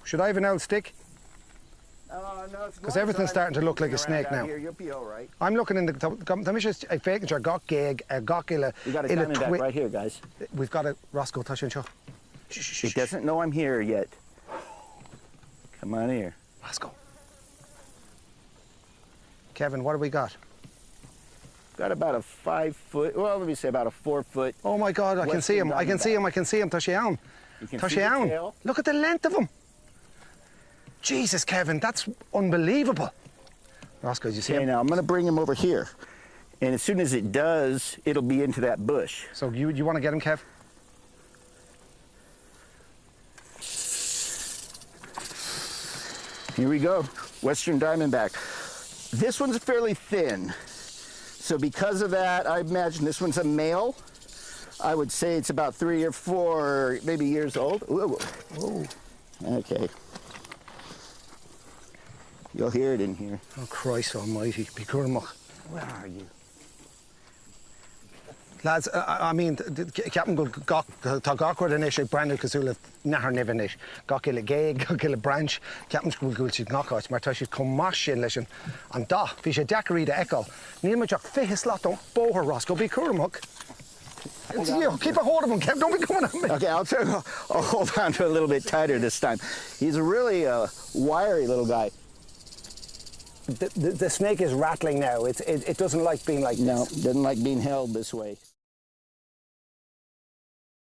Should I have an old stick? No, Because everything's starting to look like a snake now. Here, you'll be all right. I'm looking in the... Tá just a fake jar gach gag, a gach illa... We got a diamondback right here, guys. We've got a Roscoe Tashin Show. It doesn't know I'm here yet. Come on here. Roscoe. Kevin, what have we got? Got about a 5 foot, well, let me say about a 4 foot. Oh my God, I can see him. I can see him. I can see him. Tashian. You can see the tail. Look at the length of him. Jesus, Kevin, that's unbelievable. Roscoe, did you see him? Okay, now I'm going to bring him over here. And as soon as it does, it'll be into that bush. So you want to get him, Kev? Here we go, Western Diamondback. This one's fairly thin. So because of that, I imagine this one's a male. I would say it's about 3 or 4, maybe years old. Ooh. Oh. Okay. You'll hear it in here. Oh, Christ almighty. Bicurmach. Where are you? Lads, I mean, Captain go gawkward in ish, Brandon Kazula, nahar niven ish. Gawk illa gag, gawk illa branch, Captain School Gulchid Knockouts, Marta should come mash in listen. And da, fish a daiquiri de echo. Neil Majok, fihis lot, don't bow her Roscoe, be curmuk. Keep a hold of him, Kev, don't be coming at me. Okay, I'll hold on to it a little bit tighter this time. He's a really wiry little guy. The snake is rattling now. It doesn't like being like this. No, it doesn't like being held this way.